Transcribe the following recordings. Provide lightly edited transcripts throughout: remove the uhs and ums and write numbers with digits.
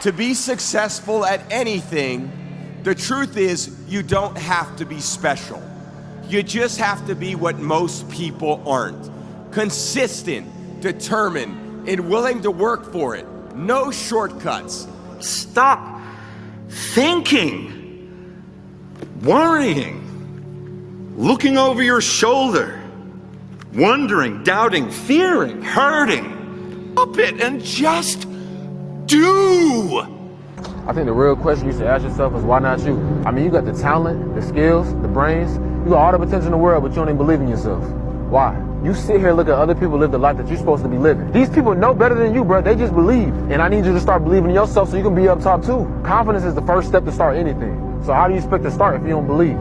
To be successful at anything, the truth is you don't have to be special. You just have to be what most people aren't. Consistent, determined, and willing to work for it. No shortcuts. Stop thinking, worrying, looking over your shoulder, wondering, doubting, fearing, hurting. Stop it and just do. I think the real question you should ask yourself is, why not you? I mean, you got the talent, the skills, the brains, you got all the potential in the world, but you don't even believe in yourself. Why? You sit here and look at other people live the life that you're supposed to be living. These people know better than you, bro. They just believe. And I need you to start believing in yourself so you can be up top too. Confidence is the first step to start anything. So how do you expect to start if you don't believe?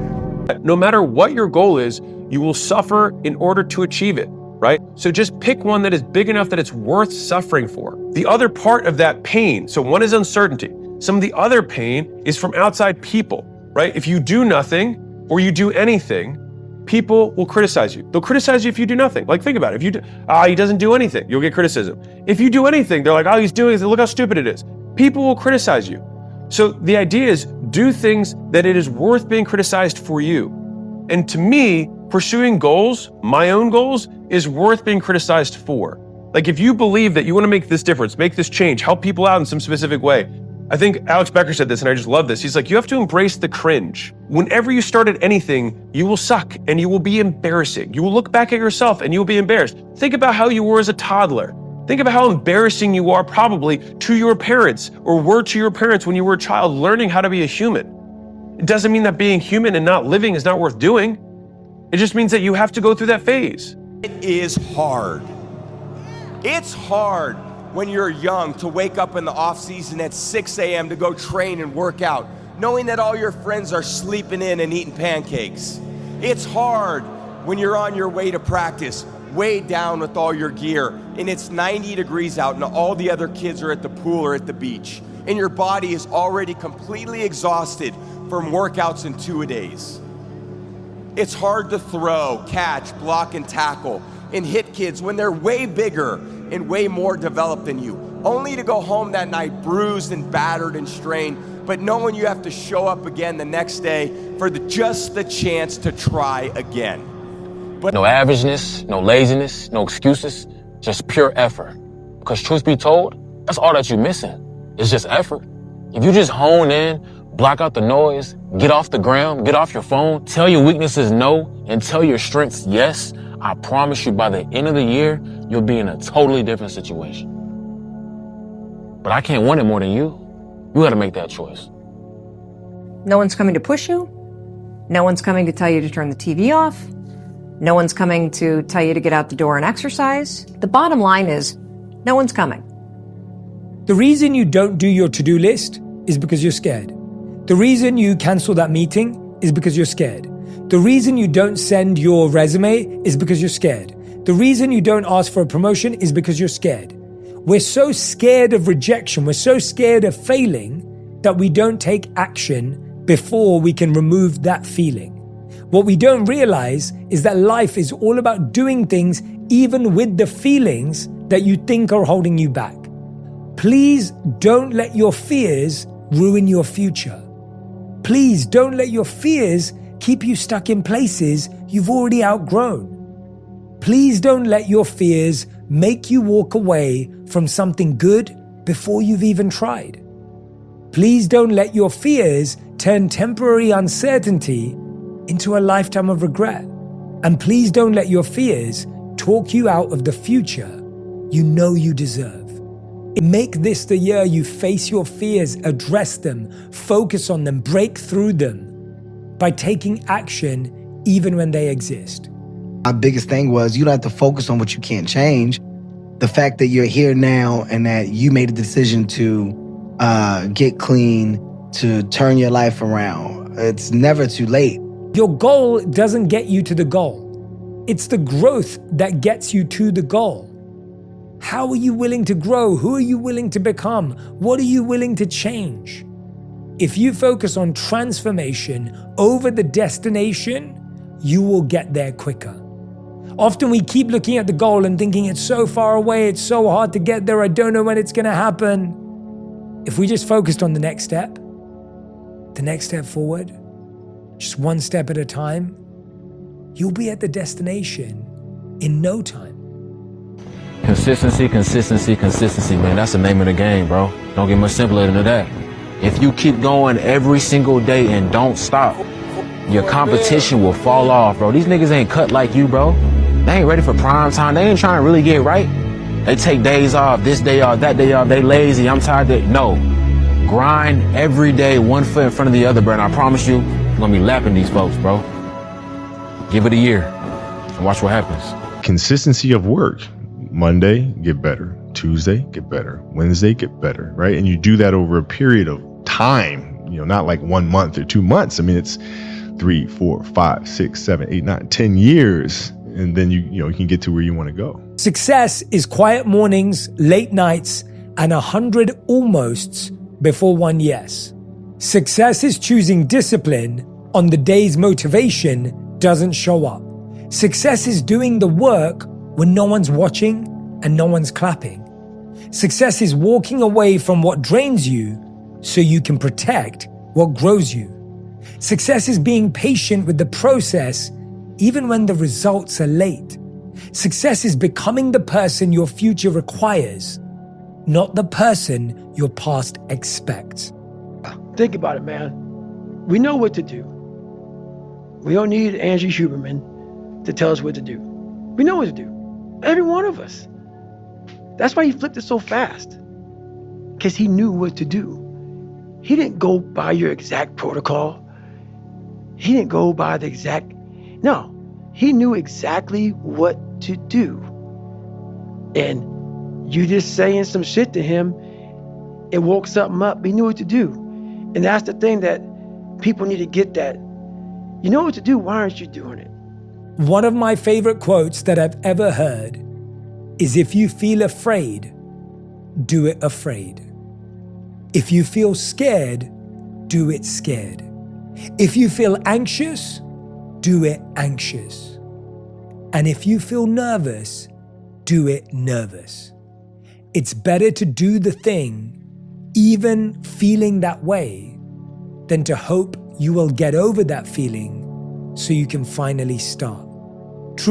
No matter what your goal is, you will suffer in order to achieve it, right? So just pick one that is big enough that it's worth suffering for. The other part of that pain, so one is uncertainty. Some of the other pain is from outside people, right? If you do nothing or you do anything, people will criticize you. They'll criticize you if you do nothing. Like, think about it. If you do, he doesn't do anything, you'll get criticism. If you do anything, they're like, he's doing it. Look how stupid it is. People will criticize you. So the idea is do things that it is worth being criticized for you. And to me, pursuing goals, my own goals, is worth being criticized for. Like, if you believe that you want to make this difference, make this change, help people out in some specific way. I think Alex Becker said this, and I just love this. He's like, you have to embrace the cringe. Whenever you start at anything, you will suck and you will be embarrassing. You will look back at yourself and you will be embarrassed. Think about how you were as a toddler. Think about how embarrassing you are probably to your parents or were to your parents when you were a child learning how to be a human. It doesn't mean that being human and not living is not worth doing. It just means that you have to go through that phase. It is hard. It's hard when you're young to wake up in the off season at 6 a.m. to go train and work out, knowing that all your friends are sleeping in and eating pancakes. It's hard when you're on your way to practice, weighed down with all your gear, and it's 90 degrees out and all the other kids are at the pool or at the beach, and your body is already completely exhausted from workouts in 2-a-days. It's hard to throw, catch, block, and tackle, and hit kids when they're way bigger and way more developed than you, only to go home that night bruised and battered and strained, but knowing you have to show up again the next day for just the chance to try again. But No averageness, no laziness, no excuses, just pure effort. Because truth be told, that's all that you're missing. It's just effort. If you just hone in, block out the noise, get off the ground, get off your phone, tell your weaknesses no, and tell your strengths yes, I promise you by the end of the year, you'll be in a totally different situation. But I can't want it more than you. You gotta make that choice. No one's coming to push you. No one's coming to tell you to turn the TV off. No one's coming to tell you to get out the door and exercise. The bottom line is, no one's coming. The reason you don't do your to-do list is because you're scared. The reason you cancel that meeting is because you're scared. The reason you don't send your resume is because you're scared. The reason you don't ask for a promotion is because you're scared. We're so scared of rejection, we're so scared of failing that we don't take action before we can remove that feeling. What we don't realize is that life is all about doing things even with the feelings that you think are holding you back. Please don't let your fears ruin your future. Please don't let your fears keep you stuck in places you've already outgrown. Please don't let your fears make you walk away from something good before you've even tried. Please don't let your fears turn temporary uncertainty into a lifetime of regret. And please don't let your fears talk you out of the future you know you deserve. Make this the year you face your fears, address them, focus on them, break through them by taking action even when they exist. My biggest thing was you don't have to focus on what you can't change. The fact that you're here now and that you made a decision to get clean, to turn your life around, it's never too late. Your goal doesn't get you to the goal. It's the growth that gets you to the goal. How are you willing to grow? Who are you willing to become? What are you willing to change? If you focus on transformation over the destination, you will get there quicker. Often we keep looking at the goal and thinking it's so far away, it's so hard to get there, I don't know when it's going to happen. If we just focused on the next step forward, just one step at a time, you'll be at the destination in no time. Consistency, consistency, consistency, man. That's the name of the game, bro. Don't get much simpler than that. If you keep going every single day and don't stop, your competition will fall off, bro. These niggas ain't cut like you, bro. They ain't ready for prime time. They ain't trying to really get right. They take days off, this day off, that day off. They lazy. I'm tired. No. Grind every day, one foot in front of the other, bro. And I promise you, you're gonna be lapping these folks, bro. Give it a year and watch what happens. Consistency of work. Monday, get better. Tuesday, get better. Wednesday, get better, right? And you do that over a period of time, not like 1 month or 2 months. I mean, it's 3, 4, 5, 6, 7, 8, 9, 10 years. And then you can get to where you want to go. Success is quiet mornings, late nights, and 100 almosts before one yes. Success is choosing discipline on the days motivation doesn't show up. Success is doing the work when no one's watching and no one's clapping. Success is walking away from what drains you so you can protect what grows you. Success is being patient with the process even when the results are late. Success is becoming the person your future requires, not the person your past expects. Think about it, man. We know what to do. We don't need Angie Huberman to tell us what to do. We know what to do. Every one of us. That's why he flipped it so fast. Because he knew what to do. He didn't go by your exact protocol. He didn't go by the exact... No. He knew exactly what to do. And you just saying some shit to him, it woke something up. He knew what to do. And that's the thing that people need to get, that you know what to do, why aren't you doing it? One of my favorite quotes that I've ever heard is, if you feel afraid, do it afraid. If you feel scared, do it scared. If you feel anxious, do it anxious. And if you feel nervous, do it nervous. It's better to do the thing, even feeling that way, than to hope you will get over that feeling so you can finally start.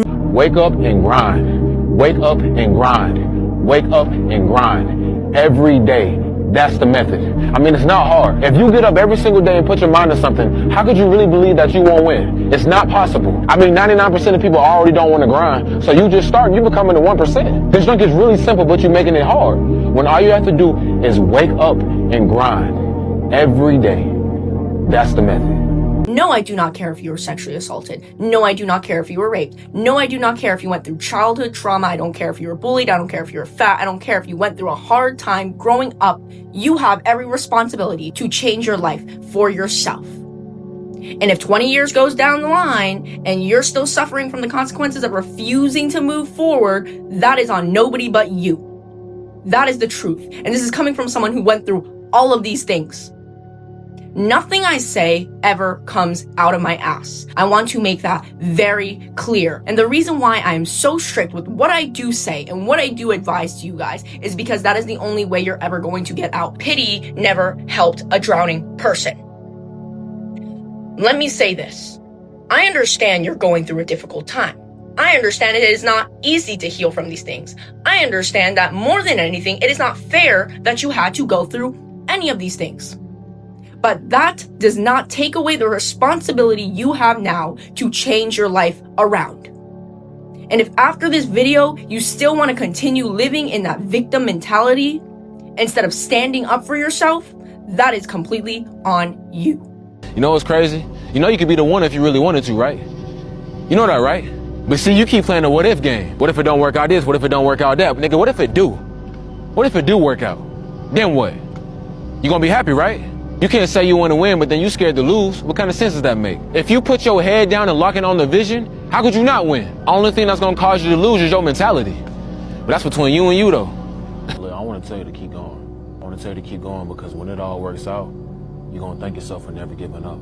Wake up and grind. Wake up and grind. Wake up and grind. Every day. That's the method. I mean, it's not hard. If you get up every single day and put your mind to something, how could you really believe that you won't win? It's not possible. I mean, 99% of people already don't want to grind. So you just start, you becoming the 1%. This junk is really simple, but you're making it hard. When all you have to do is wake up and grind every day. That's the method. No, I do not care if you were sexually assaulted. No, I do not care if you were raped. No, I do not care if you went through childhood trauma. I don't care if you were bullied. I don't care if you were fat. I don't care if you went through a hard time growing up. You have every responsibility to change your life for yourself. And if 20 years goes down the line and you're still suffering from the consequences of refusing to move forward, that is on nobody but you. That is the truth. And this is coming from someone who went through all of these things. Nothing I say ever comes out of my ass. I want to make that very clear. And the reason why I am so strict with what I do say and what I do advise to you guys is because that is the only way you're ever going to get out. Pity never helped a drowning person. Let me say this. I understand you're going through a difficult time. I understand it is not easy to heal from these things. I understand that more than anything, it is not fair that you had to go through any of these things. But that does not take away the responsibility you have now to change your life around. And if after this video, you still want to continue living in that victim mentality instead of standing up for yourself, that is completely on you. You know what's crazy? You know you could be the one if you really wanted to, right? You know that, right? But see, you keep playing the what if game. What if it don't work out this? What if it don't work out that? Nigga, what if it do? What if it do work out? Then what? You gonna be happy, right? You can't say you want to win, but then you scared to lose. What kind of sense does that make? If you put your head down and lock in on the vision, how could you not win? Only thing that's going to cause you to lose is your mentality. But that's between you and you, though. Look, I want to tell you to keep going. I want to tell you to keep going because when it all works out, you're going to thank yourself for never giving up.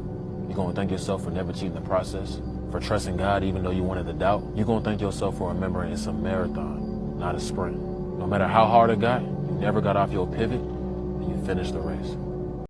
You're going to thank yourself for never cheating the process, for trusting God even though you wanted to doubt. You're going to thank yourself for remembering it's a marathon, not a sprint. No matter how hard it got, you never got off your pivot. and you finish the race.